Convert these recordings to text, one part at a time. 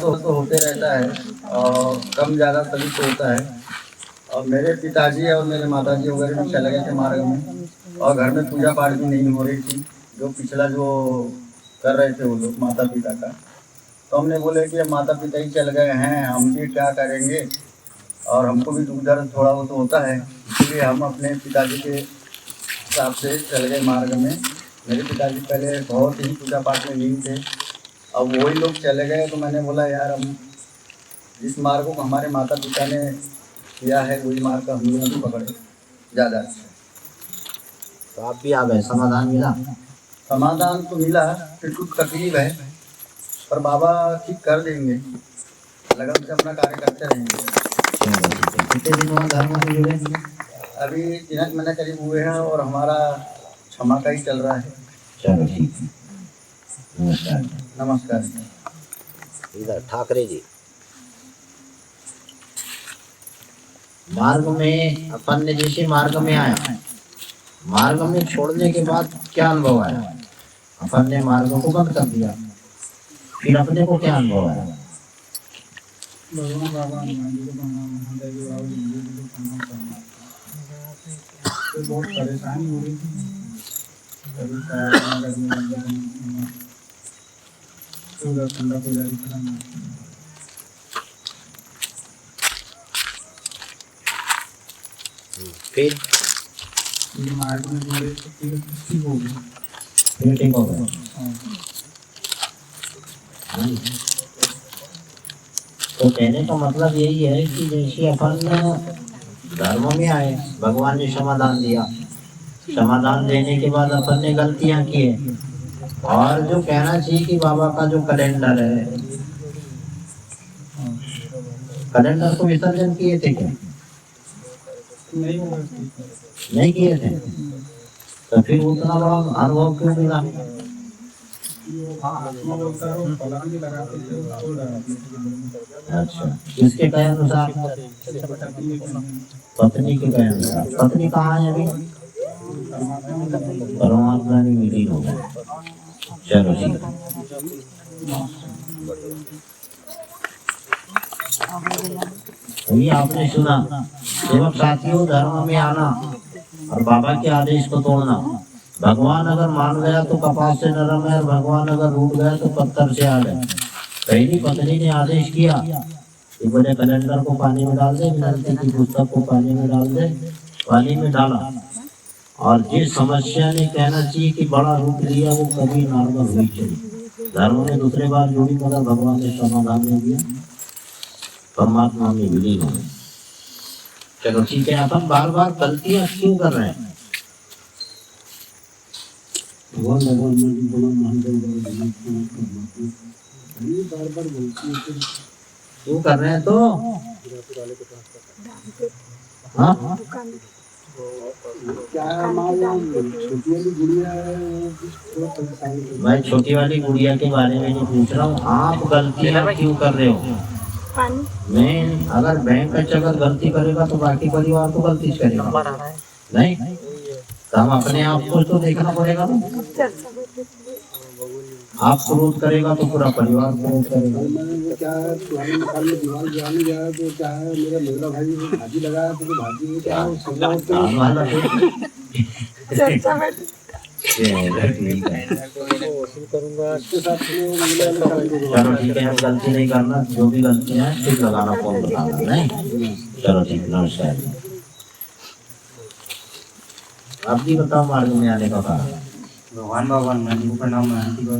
तो होते रहता है और कम ज़्यादा सभी तो होता है। और मेरे पिताजी और मेरे माताजी वगैरह भी चले गए थे मार्ग में और घर में पूजा पाठ भी नहीं हो रही थी, जो पिछला जो कर रहे थे वो लोग माता पिता का। तो हमने बोले कि अब माता पिता ही चल गए हैं, हम भी क्या करेंगे, और हमको भी दुख दर्द थोड़ा बहुत होता है, इसलिए हम अपने पिताजी के हिसाब से चल गए मार्ग में। मेरे पिताजी पहले बहुत ही पूजा पाठ में लीन थे, अब वही लोग चले गए तो मैंने बोला यार हम जिस मार्ग को हमारे माता पिता ने किया है वही मार्ग का हम लोग भी पकड़े ज़्यादा अच्छा। तो आप भी आ गए, समाधान मिला? समाधान तो मिला, फिर कुछ तकलीफ है पर बाबा ठीक कर देंगे, लगन से अपना कार्य करते रहेंगे। कितने दिन हुआ धर्म से जुड़े? अभी 3 महीने करीब हुए हैं और हमारा क्षमा का ही चल रहा है। चलो ठीक है, नमस्कार। नमस्कार। इधर ठाकरे जी, मार्ग में अपन ने जैसे मार्ग में आया, मार्ग में छोड़ने के बाद क्या अनुभव आया? अपन ने मार्ग को बंद कर दिया, फिर अपने को क्या अनुभव आया? भगवान बाबा बहुत परेशानी हो रही थी, कभी ठंडा पुजारी कराना, फिर मार्ग में जोड़े तो फिर ठीक हो गया। फिर ठीक हो गया। तो कहने का मतलब यही है कि जैसे अपन धर्म में आए, भगवान ने समाधान दिया, समाधान देने के बाद अपन ने गलतियां की है, और जो कहना चाहिए कि बाबा का जो कैलेंडर है, कैलेंडर को विसर्जन किए थे क्या? नहीं किए थे। तो फिर उतना बड़ा अनुभव क्यों मिला? अच्छा, किसके कहे अनुसार? पत्नी के कहे अनुसार। पत्नी कहाँ है अभी? परमात्मा ने मिली हो। चलो ठीक है। ये आपने सुना, सेवक साथियों, धर्म में आना और बाबा के आदेश को तोड़ना। भगवान अगर मान गया तो कपास से नरम है, और भगवान अगर रूठ गया तो पत्थर से आग है। पहली पत्नी ने आदेश किया कि बड़े कैलेंडर को पानी में डाल दे, विनती की पुस्तक को पानी में डाल दे, पानी में डाला। और जिस समस्या ने कहना चाहिए कि बड़ा रूप लिया वो कभी नॉर्मल हुई चली, धर्म में दूसरे बार जुड़ी, मगर भगवान ने समाधान नहीं दिया, परमात्मा में विलीन हो गए। चलो ठीक है, अपन बार बार गलतियां क्यों कर रहे हैं? क्यों कर रहे हैं? तो हाँ, मैं छोटी वाली गुड़िया के बारे में नहीं पूछ रहा हूँ, आप गलतियां क्यों कर रहे हो? मैं अगर बैंक अगर गलती करेगा तो बाकी परिवार तो गलती करेगा, नहीं तो हम अपने आप को तो देखना पड़ेगा ना। आप क्रोध करेगा तो पूरा परिवार क्रोध करेगा। क्या है, दीवार गिराने गया तो क्या है, मेरा मेरा भाई भाजी लगाया तो भाजी में क्या करूँगा इसके साथ। चलो ठीक है, गलती नहीं करना, जो भी गलतियां हैं ठीक लगाना, फोन बताना, नहीं? चलो ठीक, नमस्कार। आप भी बताओ मार्ग में आने का कारण। भगवान बाबा नंदी को प्रणाम, महंती को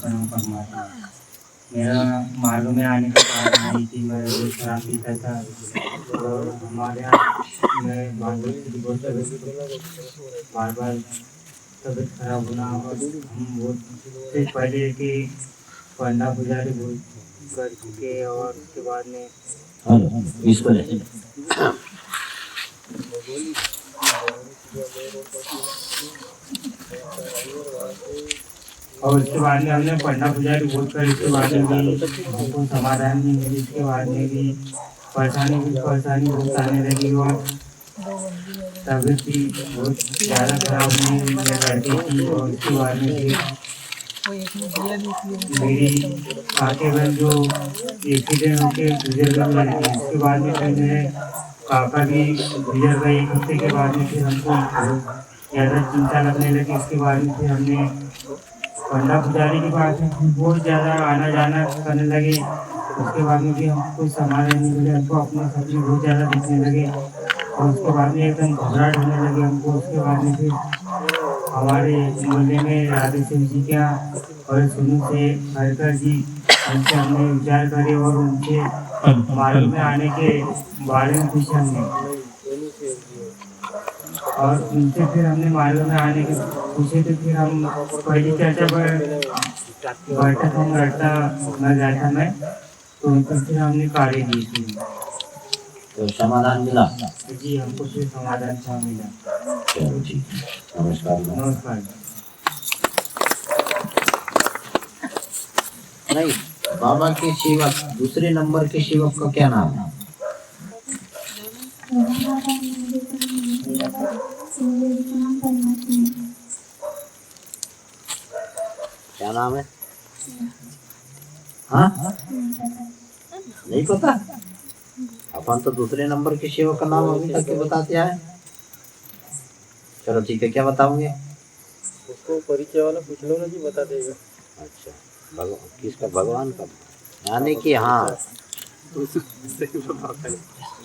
प्रणाम परमात्मा। मेरा मार्ग में आने का कारण है कि मैं रोज शराब पीता था, और हमारे यहाँ मैं बार बार तबीयत खराब होना, और हम बहुत से पहले कि पंडा पुजारी बहुत कर चुके, और उसके बाद में और उसके बाद में हमने पंडा पुजारी बहुत कर, इसके बाद में भी हमको समाधान नहीं मिली। इसके बाद में भी परेशानी बहुत आने लगी, और तबीयत भी बहुत ज़्यादा खराब होने लड़की थी, और उसके बाद में भी मेरी आके बहन जो एक्सीडेंट होके गुजर गई लड़की, उसके बाद में फिर मेरे काका भी गुजर गए 1 हफ्ते के बाद में। फिर हमको ज़्यादा चिंता लगने लगी। उसके बाद में फिर हमने पंडा पुजारी के पास में बहुत ज़्यादा आना जाना करने लगे। उसके बाद में भी हमको कोई समाधान नहीं मिले। हमको अपने सपने बहुत ज़्यादा दिखने लगे और उसके बाद में एकदम घबराहट होने लगी हमको। उसके बाद में फिर हमारे मोहल्ले में राधे सिंह जी क्या और सुनू से हरकर जी, उनसे हमने विचार करे और उनसे मालूम में आने के बारे में पूछा हमने और उनसे फिर हमने मालूम में आने के पूछे। तो फिर हम पहली चर्चा पर बैठक हम रखता न जाता मैं, तो उनको फिर हमने कार्य दी थी। तो समाधान मिला? जी हमको फिर समाधान था मिला। चलो ठीक है, नमस्कार। नमस्कार। नहीं, बाबा के सेवक, दूसरे नंबर के सेवक का क्या नाम है? क्या नाम है? हाँ, नहीं पता। अपन तो दूसरे नंबर के सेवक का नाम अभी तक बताते आए। चलो ठीक है, क्या बताओगे? उसको परिचय वाला पूछ लो ना जी, बता देगा। अच्छा, किसका? भगवान का, यानी कि हाँ।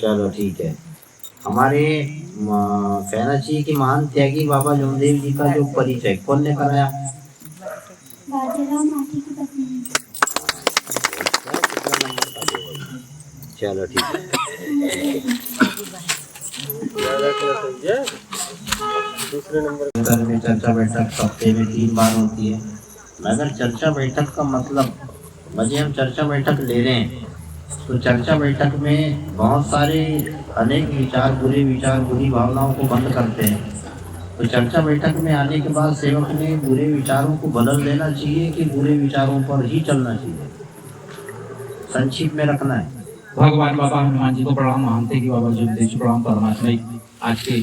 चलो ठीक है। हमारे कहना चाहिए कि महान त्यागी बाबा जमदेव जी का जो परिचय कौन ने कराया? चलो ठीक है। दूसरे नंबर में चर्चा बैठक हफ्ते में 3 बार होती है, मगर चर्चा बैठक का मतलब मजे हम चर्चा बैठक ले रहे हैं तो चर्चा बैठक में बहुत सारे अनेक विचार, बुरे विचार, बुरी भावनाओं को बंद करते हैं। तो चर्चा बैठक में आने के बाद सेवक ने बुरे विचारों को बदल देना चाहिए कि बुरे विचारों पर ही चलना चाहिए, संक्षिप्त में रखना है। भगवान बाबा हनुमान जी को प्रणाम, मानते कि बाबा जमदेव जी प्रणाम। परमात्मा आज के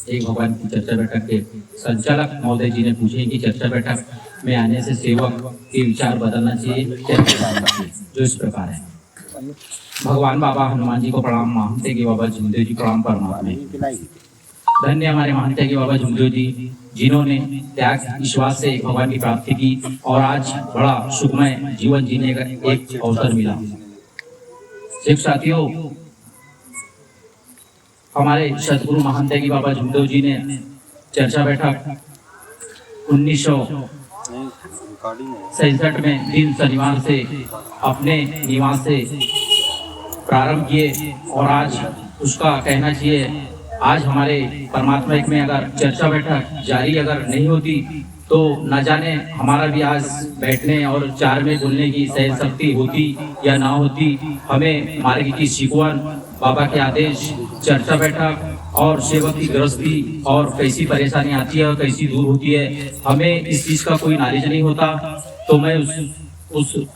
एक भगवान की चर्चा बैठक के संचालक महोदय जी ने पूछे कि चर्चा बैठक में आने से सेवक के विचार बदलना चाहिए, जो इस प्रकार है। भगवान बाबा हनुमान जी को प्रणाम, मानते कि बाबा जमदेव जी प्रणाम। परमात्मा धन्य हमारे मानते कि बाबा जमदेव जी, जिन्होंने त्याग विश्वास से भगवान की प्राप्ति की और आज बड़ा सुखमय जीवन जीने का एक अवसर मिला। सिख साथियों, हमारे सतगुरु महंत की बाबा जमदेव जी ने चर्चा बैठक 1967 में दिन शनिवार से अपने निवास से प्रारंभ किए और आज उसका कहना चाहिए आज हमारे परमात्मा एक में अगर चर्चा बैठक जारी अगर नहीं होती तो न जाने हमारा भी आज बैठने और 4 में बोलने की सहन शक्ति होती या ना होती। हमें मार्ग की सिखवन, बाबा के आदेश, चर्चा बैठक और सेवक की गृहस्थी और कैसी परेशानी आती है और कैसी दूर होती है, हमें इस चीज का कोई नॉलेज नहीं होता। तो मैं उस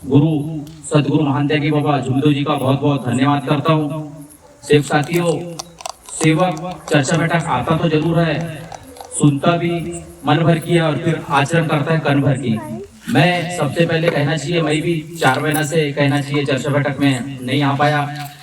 गुरु सदगुरु महंत की बाबा जमदेव जी का बहुत बहुत धन्यवाद करता हूँ। सेवक साथियों, सेवक चर्चा बैठक आता तो जरूर है, सुनता भी मन भर की है और फिर आचरण करता है कन भर की। मैं सबसे पहले कहना चाहिए, मैं भी 4 महीना से कहना चाहिए चर्चा बैठक में नहीं आ पाया,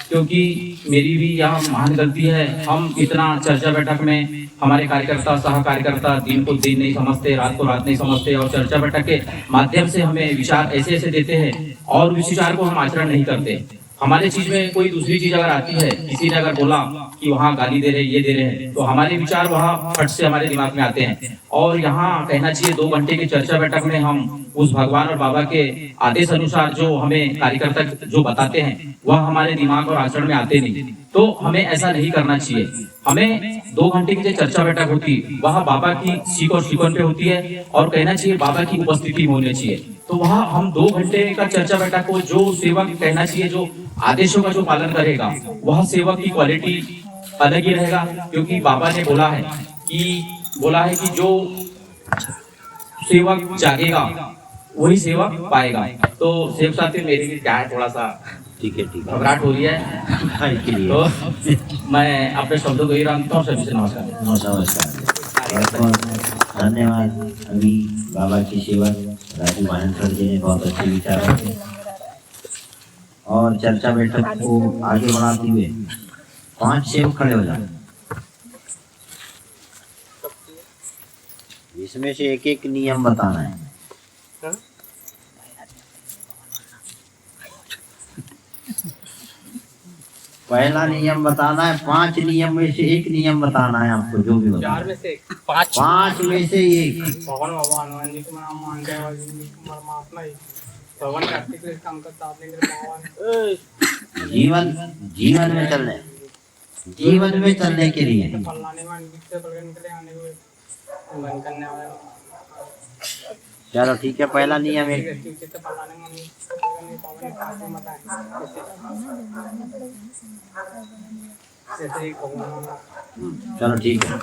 क्योंकि मेरी भी यहाँ महान गलती है। हम इतना चर्चा बैठक में हमारे कार्यकर्ता, सह कार्यकर्ता दिन को दिन नहीं समझते, रात को रात नहीं समझते और चर्चा बैठक के माध्यम से हमें विचार ऐसे ऐसे देते हैं और उस विचार को हम आचरण नहीं करते। हमारे चीज में कोई दूसरी चीज अगर आती है, किसी ने अगर बोला कि वहाँ गाली दे रहे, ये दे रहे हैं, तो हमारे विचार वहाँ फट से हमारे दिमाग में आते हैं। और यहाँ कहना चाहिए 2 घंटे की चर्चा बैठक में हम उस भगवान और बाबा के आदेश अनुसार जो हमें कार्यकर्ता जो बताते हैं वह हमारे दिमाग और आचरण में आते नहीं। तो हमें ऐसा नहीं करना चाहिए। हमें 2 घंटे की जो चर्चा बैठक होती वह बाबा की सीख और सीखन पे होती है और कहना चाहिए बाबा की उपस्थिति में होनी चाहिए। तो वहाँ हम 2 घंटे का चर्चा बैठक को जो सेवक कहना चाहिए जो आदेशों का जो पालन करेगा वह सेवक की क्वालिटी अलग ही रहेगा, क्योंकि बाबा ने बोला है कि जो सेवक जागेगा वही सेवक पाएगा। तो सेवक साथी मेरी भी क्या है, थोड़ा सा ठीक है घबराहट हो रही है, तो मैं अपने शब्दों को ही रखता हूँ। सभी से नमस्कार। नमस्कार, धन्यवाद। अभी बाबा की सेवा राजू माहेश्वर जी ने बहुत अच्छे विचार रखे और चर्चा बैठक को आगे बढ़ाते हुए 5 सेवक खड़े हो जाए, इसमें से एक एक नियम बताना है। पहला नियम बताना है, 5 नियम में से एक नियम बताना है आपको, जो भी बताना 4 में से 5 5 में से एक। भगवान बाबा हनुमान जी को नाम मानते हैं, परमात्मा ही भगवान कार्तिक के काम करता आपने भगवान जीवन में चलने के लिए फलाने में से बगल निकले आने को बंद करने वाला। चलो ठीक है, पहला नियम एक। फलाने में पावन पास मत आए जैसे ही भगवान। चलो ठीक है।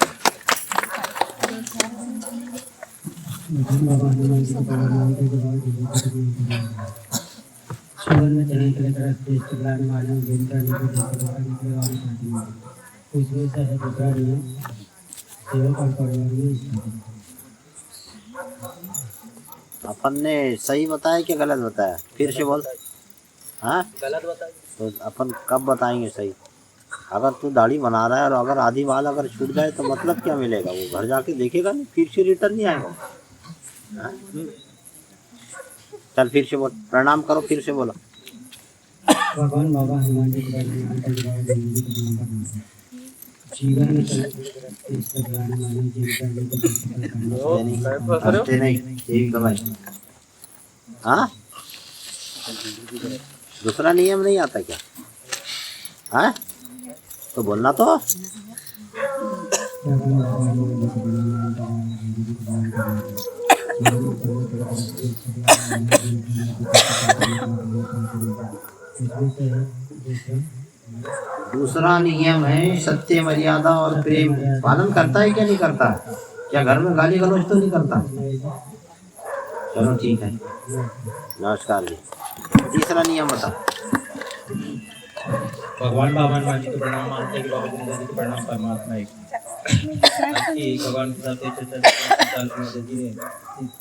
जीवन में चलने के लिए चलाने वाले उसमें से है दूसरा नियम सेवक और परिवार में। अपन ने सही बताया कि गलत बताया? फिर से बोल। हाँ गलत बताया तो अपन कब बताएंगे सही? अगर तू दाढ़ी बना रहा है और अगर आधी बाल अगर छूट जाए तो मतलब क्या मिलेगा? वो घर जाके देखेगा नहीं, फिर से रिटर्न नहीं आएगा। हाँ? चल फिर से बोल, प्रणाम करो, फिर से बोलो। भगवान बाबा हनुमान जी को जीवन में हंसते नहीं, यही दबाई। हाँ दूसरा नियम नहीं आता क्या? हाँ तो बोलना तो। दूसरा नियम है सत्य, मर्यादा और प्रेम। पालन करता है क्या नहीं करता? क्या घर में गाली गलौज तो नहीं करता? चलो ठीक है, नमस्कार जी। तीसरा नियम बता। भगवान बाबा हनुमान जी को प्रणाम मानते हैं कि बाबा जी को प्रणाम, परमात्मा एक। कि भगवान के साथ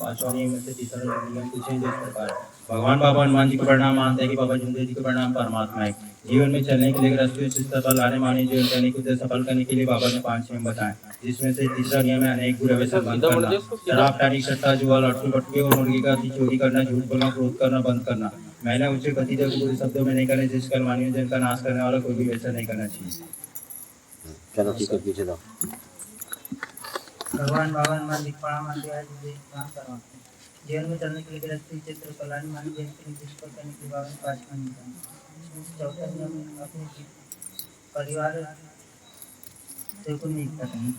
पांचवा नियम में से तीसरा नियम कुछ है जिस प्रकार। भगवान बाबा हनुमान जी को प्रणाम मानते हैं कि बाबा जी को प्रणाम, परमात्मा एक। जीवन में चलने के लिए राष्ट्रीय स्तर पर लाने माने जीवन करने को सफल करने के लिए बाबा ने 5 नियम बताए, जिसमें से तीसरा नियम है अनेक बुरे व्यसन बंद करना। शराब, टाड़ी, सट्टा, जुआ, लट्टू पटके और मुर्गी का चोरी करना, झूठ बोलना, क्रोध करना बंद करना। महिला उच्च गति को बुरे शब्दों में नहीं करने, जिस कर्मानियों जिनका नाश करने वाला कोई भी वैसा नहीं करना चाहिए। चलो ठीक है, पीछे दो। भगवान बाबा हनुमान जी को प्रणाम मानते हैं। जीवन में चलने के लिए गृहस्थी क्षेत्र कल्याण मानी जीवन के लिए पर करने के बाबा ने 5 नियम। चौथा नियम अपने परिवार से को नहीं करना।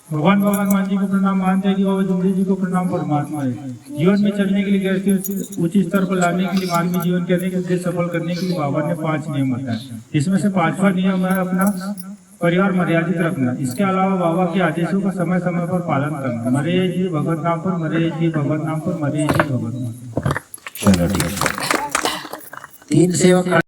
भगवान बाबा हनुमान जी को प्रणाम मानते हैं कि बाबा जुमड़ी जी को प्रणाम, परमात्मा है। जीवन में चलने के लिए गृहस्थी उच्च स्तर पर लाने के लिए मानवीय जीवन करने के उद्देश्य सफल करने के लिए बाबा ने 5 नियम बताए। इसमें से 5वां नियम है अपना परिवार मर्यादित रखना। इसके अलावा बाबा के आदेशों का समय समय पर पालन करना। मरे जी भगवत नाम पर, मरे जी भगवत नाम पर, मरे जी भगवत नाम पर। चलो ठीक है। 3 सेवक